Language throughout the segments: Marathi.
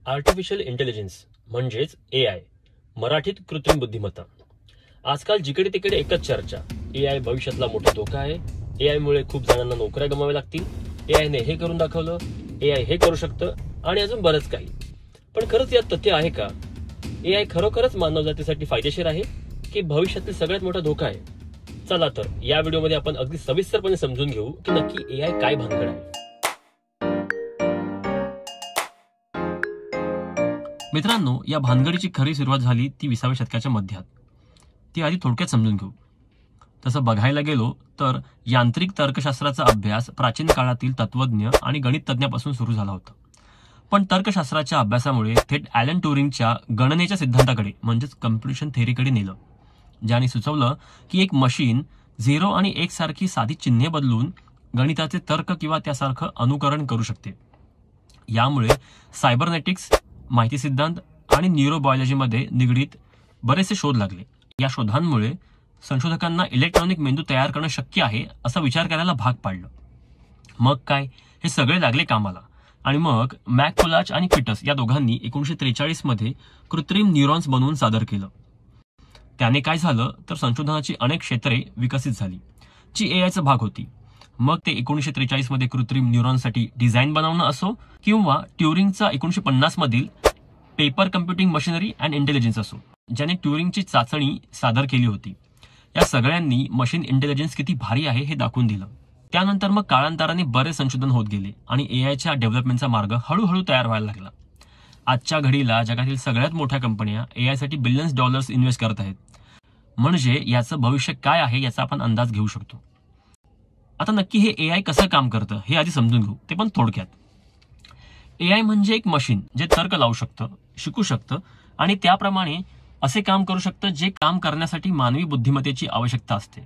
आर्टिफिशियल इंटेलिजन्स म्हणजेच एआय, मराठीत कृत्रिम बुद्धिमत्ता. आजकाल जिकडे तिकडे एकच चर्चा. एआय भविष्यातला मोठा धोका आहे. एआय मुळे खूप जणांना नोकऱ्या गमाव्या लागतील. एआय ने हे करून दाखवलं, एआय हे करू शकतं आणि अजून बरंच काही. पण खरंच यात तथ्य आहे का? एआय खरोखरच मानवजातीसाठी फायदेशीर आहे की भविष्यातील सगळ्यात मोठा धोका आहे? चला तर या व्हिडिओमध्ये आपण अगदी सविस्तरपणे समजून घेऊ की नक्की एआय काय भानगड आहे. मित्रांनो, या भानगडीची खरी सुरुवात झाली ती 20व्या शतकाच्या मध्यात. ती आधी थोडक्यात समजून घेऊ. तसं बघायला गेलो तर यांत्रिक तर्कशास्त्राचा अभ्यास प्राचीन काळातील तत्वज्ञ आणि गणित तज्ञापासून सुरू झाला होता. पण तर्कशास्त्राच्या अभ्यासामुळे थेट ॲलन ट्युरिंगच्या गणनेच्या सिद्धांताकडे म्हणजेच कम्प्युटेशन थेअरीकडे नेलं, ज्याने सुचवलं की एक मशीन 0 आणि 1 सारखी साधी चिन्हे बदलून गणिताचे तर्क किंवा त्यासारखं अनुकरण करू शकते. यामुळे सायबरनेटिक्स, माहिती सिद्धांत आणि न्यूरोबायोलॉजीमध्ये निगडीत बरेचसे शोध लागले. या शोधांमुळे संशोधकांना इलेक्ट्रॉनिक मेंदू तयार करणं शक्य आहे असा विचार करायला भाग पाडलं. मग काय, हे सगळे लागले कामाला. आणि मग मॅककुलाच आणि पीटर्स या दोघांनी 1943 मध्ये कृत्रिम न्यूरॉन्स बनवून सादर केलं. त्याने काय झालं तर संशोधनाची अनेक क्षेत्रे विकसित झाली जी एआयचा भाग होती. मग ते 1943 मध्ये कृत्रिम न्यूरॉन्ससाठी डिझाईन बनवणं असो किंवा ट्युरिंगचा 1950 मधील paper computing machinery and intelligence असो, ज्याने ट्युरिंगची चाचणी सादर केली होती. या सगळ्यांनी मशीन इंटेलिजन्स किती भारी आहे हे दाखवून दिलं. त्यानंतर मग काळांतराने बरेच संशोधन होत गेले आणि एआयच्या डेव्हलपमेंटचा मार्ग हळूहळू तयार व्हायला लागला. आजच्या घडीला जगातील सगळ्यात मोठ्या कंपन्या एआयसाठी बिलियन्स डॉलर्स इन्व्हेस्ट करत आहेत. म्हणजे याचं भविष्य काय आहे याचा आपण अंदाज घेऊ शकतो. आता नक्की हे एआय कसं काम करतं हे आधी समजून घेऊ, ते पण थोडक्यात. एआय म्हणजे एक मशीन जे तर्क लावू शकतं, शिकू शकतं आणि त्याप्रमाणे असे काम करू शकतं जे काम करण्यासाठी मानवी बुद्धिमत्तेची आवश्यकता असते.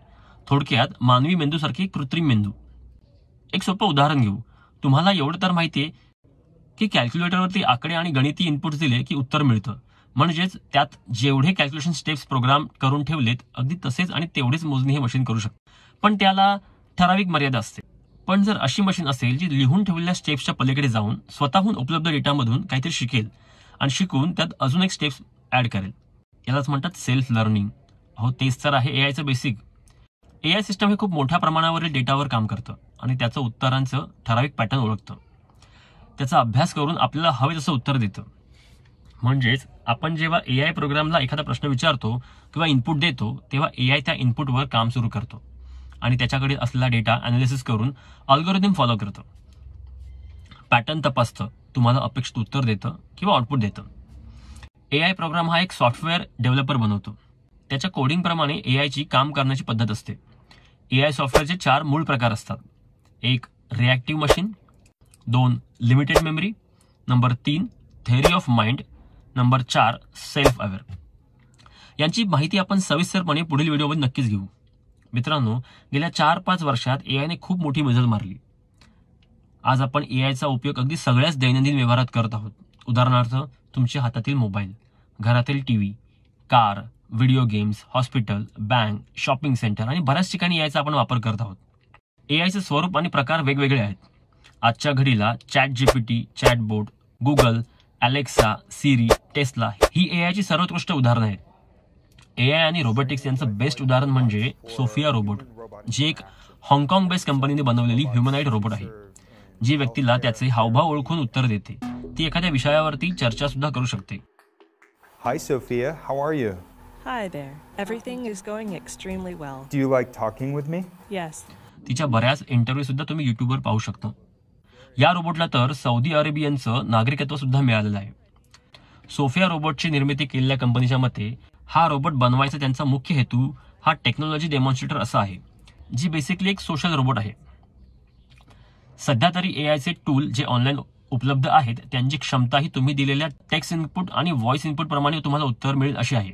थोडक्यात मानवी मेंदूसारखी कृत्रिम मेंदू. एक सोपं उदाहरण घेऊ. तुम्हाला एवढं तर माहितीये की कॅल्क्युलेटरवरती आकडे आणि गणिती इनपुट दिले की उत्तर मिळतं. म्हणजेच त्यात जेवढे कॅल्क्युलेशन स्टेप्स प्रोग्राम करून ठेवलेत अगदी तसेच आणि तेवढेच मोजणी हे मशीन करू शकतं. पण त्याला ठराविक मर्यादा असते. पण जर अशी मशीन असेल जी लिहून ठेवलेल्या स्टेप्सच्या पलीकडे जाऊन स्वतःहून उपलब्ध डेटामधून काहीतरी शिकेल आणि शिकून त्यात अजून एक स्टेप्स ऍड करेल, यालाच म्हणतात सेल्फ लर्निंग. हो, तेच तर आहे एआयचं बेसिक. एआय सिस्टम हे खूप मोठ्या प्रमाणावरील डेटावर काम करतं आणि त्याचं उत्तरांचं ठराविक पॅटर्न ओळखतं. त्याचा अभ्यास करून आपल्याला हवे तसं उत्तर देतं. म्हणजेच आपण जेव्हा एआय प्रोग्रामला एखादा प्रश्न विचारतो किंवा इनपुट देतो तेव्हा एआय त्या इनपुटवर काम सुरू करतो आणि त्याच्याकडे असलेला डेटा अनालिसिस करून अल्गोरिदम फॉलो करतं, पॅटर्न तपासतं, तुम्हाला अपेक्षित उत्तर देतं किंवा आउटपुट देतं. एआय प्रोग्राम हा एक सॉफ्टवेअर डेव्हलपर बनवतो. त्याच्या कोडिंगप्रमाणे एआयची काम करण्याची पद्धत असते. एआय सॉफ्टवेअरचे 4 मूळ प्रकार असतात. 1 reactive machine, 2 limited memory, number 3 theory of mind, number 4 self aware. यांची माहिती आपण सविस्तरपणे पुढील व्हिडिओमध्ये नक्कीच घेऊ. मित्रांनो, गेल्या 4-5 वर्षात एआयने खूप मोठी मजल मारली. आज आपण एआयचा उपयोग अगदी सगळ्याच दैनंदिन व्यवहारात करत आहोत. उदाहरणार्थ, तुमच्या हातातील मोबाईल, घरातील TV, car, video games, hospital, bank, shopping centre आणि बऱ्याच ठिकाणी एआयचा आपण वापर करत आहोत. एआयचे स्वरूप आणि प्रकार वेगवेगळे आहेत. आजच्या घडीला ChatGPT, चॅटबोट, गुगल, अलेक्सा, सिरी, टेस्ला ही एआयची सर्वोत्कृष्ट उदाहरणं आहेत. एआय आणि रोबोटिक्स यांचं बेस्ट उदाहरण म्हणजे सोफिया रोबोट, जी एक हाँगकाँग बेस्ड कंपनीने बनवलेली ह्युमनॉइड रोबोट आहे, जी व्यक्तीला त्याचे हावभाव ओळखून उत्तर देते. ती एखाद्या विषयावरती चर्चा सुद्धा करू शकते. Hi Sophia, how are you? Hi there. Everything is going extremely well. Do you like talking with me? Yes. तिच्या बऱ्याच इंटरव्ह्यू सुद्धा तुम्ही युट्यूबवर पाहू शकता. या रोबोटला तर सौदी अरेबियनचं नागरिकत्व सुद्धा मिळालेलं आहे. सोफिया रोबोटची निर्मिती केलेल्या कंपनीच्या मते हा रोबोट बनवायचा त्यांचा मुख्य हेतू हा टेक्नॉलॉजी डेमॉन्स्ट्रेटर असा आहे, जी बेसिकली एक सोशल रोबोट आहे. सध्या तरी एआयचे टूल जे ऑनलाईन उपलब्ध आहेत त्यांची क्षमताही तुम्ही दिलेल्या टेक्स्ट इनपुट आणि व्हॉइस इनपुट प्रमाणे तुम्हाला उत्तर मिळेल अशी आहे.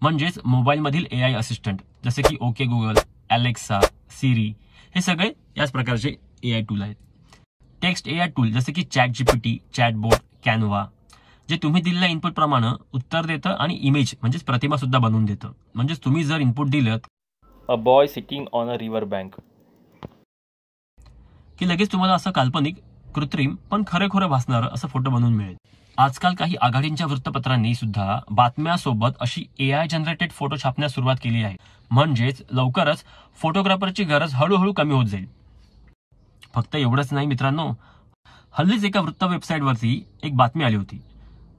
म्हणजेच मोबाईलमधील एआय असिस्टंट जसे की ओके गुगल, अलेक्सा, सिरी हे सगळे याच प्रकारचे एआय टूल आहेत. टेक्स्ट एआय टूल जसे की ChatGPT, चॅटबोट, कॅनवा जे तुम्ही दिलेल्या इनपुट प्रमाणे उत्तर देतं आणि इमेज म्हणजेच प्रतिमा सुद्धा बनवून देतं. म्हणजेच तुम्ही जर इनपुट दिलं a boy sitting on a river bank की लगेच तुम्हाला असं काल्पनिक, कृत्रिम पण खरेखुरं भासणारं असं फोटो बनवून मिळेल. आजकाल काही आघाडींच्या वृत्तपत्रांनी सुद्धा बातम्यासोबत अशी AI जनरेटेड फोटो छापण्यास सुरुवात केली आहे. म्हणजेच लवकरच फोटोग्राफरची गरज हळूहळू कमी होत जाईल. फक्त एवढंच नाही मित्रांनो, हल्लीच एका वृत्त वेबसाईटवरती एक बातमी आली होती.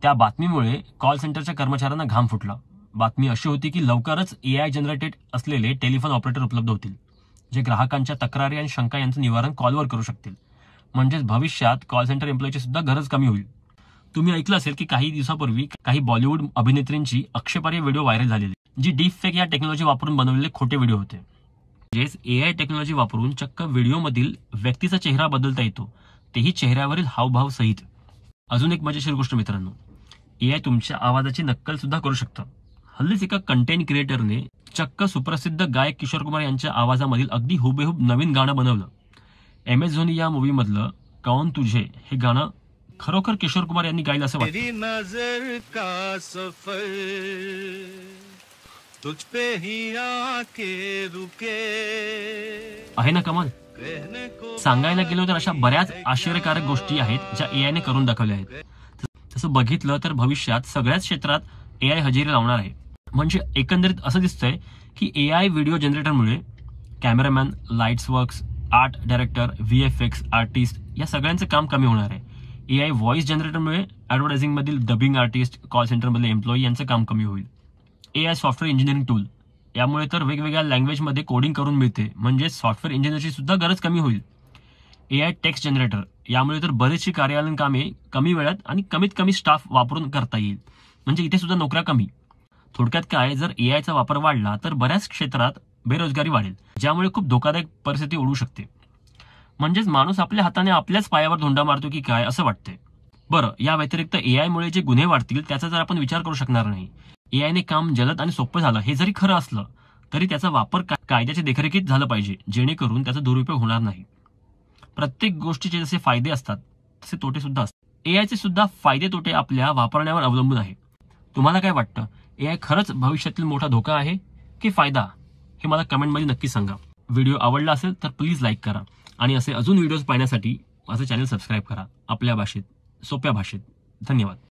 त्या बातमीमुळे कॉल सेंटरच्या कर्मचाऱ्यांना घाम फुटला. बातमी अशी होती की लवकरच AI जनरेटेड असलेले टेलिफोन ऑपरेटर उपलब्ध होतील, जे ग्राहकांच्या तक्रारी आणि शंका यांचं निवारण कॉलवर करू शकतील. म्हणजेच भविष्यात कॉल सेंटर एम्प्लॉईची सुद्धा गरज कमी होईल. तुम्ही ऐकलं असेल की काही दिवसापूर्वी काही बॉलिवूड अभिनेत्रींची आक्षेपार्ह व्हिडिओ व्हायरल झालेली, जी डीप फेक या टेक्नॉलॉजी वापरून बनवलेले खोटे व्हिडिओ होते. म्हणजेच AI टेक्नॉलॉजी वापरून चक्क व्हिडिओमधील व्यक्तीचा चेहरा बदलता येतो, तेही चेहऱ्यावरील हावभाव सहित. अजून एक मजेशीर गोष्ट मित्रांनो, AI तुमच्या आवाजाची नक्कल सुद्धा करू शकतं. हल्लीच एका कंटेंट क्रिएटरने चक्क सुप्रसिद्ध गायक किशोर कुमार यांच्या आवाजामधील अगदी हुबेहूब नवीन गाणं बनवलं. MS धोनी या मूवी मधलं कौन तुझे हे गाणं खरोखर किशोर कुमार यांनी गायलं असं वाटतं. तेरी नजर का सफर तुझ पे ही आके रुके आहे ना कमाल. सांगायला गेलो तर अशा बऱ्याच आश्चर्यकारक गोष्टी आहेत ज्या AI ने करून दाखवल्या आहेत. तसं बघितलं तर भविष्यात सगळ्याच क्षेत्रात AI हजेरी लावणार आहे. म्हणजे एकंदरीत असं दिसतंय की AI व्हिडिओ जनरेटरमुळे cameraman, lights works, art director, VFX artist या सगळ्यांचं काम कमी होणार आहे. AI व्हॉइस जनरेटरमुळे ॲडव्हर्टायझिंग मधील डबिंग आर्टिस्ट, कॉल सेंटरमधले एम्प्लॉई यांचं काम कमी होईल. AI सॉफ्टवेअर इंजिनिअरिंग टूल यामुळे तर वेगवेगळ्या लँग्वेजमध्ये कोडिंग करून मिळते, म्हणजे सॉफ्टवेअर इंजिनिअरची सुद्धा गरज कमी होईल. AI टेक्स्ट जनरेटर यामुळे तर बरीचशी कार्यालयीन कामे कमी वेळात आणि कमीत कमी स्टाफ वापरून करता येईल. म्हणजे इथे सुद्धा नोकऱ्या कमी. थोडक्यात काय, जर AIचा वापर वाढला तर बऱ्याच क्षेत्रात बेरोजगारी वाढेल, ज्यामुळे खूप धोकादायक परिस्थिती ओढू शकते. म्हणजेच माणूस आपल्या हाताने आपल्याच पायावर धोंडा मारतो की काय असं वाटतंय. बरं, या व्यतिरिक्त AI मुळे जे गुन्हे वाढतील त्याचा जर आपण विचार करू शकणार नाही. AI ने काम जलद आणि सोपं झालं हे जरी खरं असलं तरी त्याचा वापर कायद्याच्या देखरेखीत झाला पाहिजे, जेणेकरून त्याचा दुरुपयोग होणार नाही. प्रत्येक गोष्टीचे जसे फायदे असतात तसे तोटे सुद्धा असतात. AIचे सुद्धा फायदे तोटे आपल्या वापरण्यावर अवलंबून आहे. तुम्हाला काय वाटतं, AI खरंच भविष्यातील मोठा धोका आहे की फायदा? हे मला कमेंटमध्ये नक्की सांगा. व्हिडिओ आवडला असेल तर प्लीज लाईक करा आणि असे अजून व्हिडिओज पाहण्यासाठी माझं चॅनल सबस्क्राईब करा. आपल्या भाषेत, सोप्या भाषेत. धन्यवाद.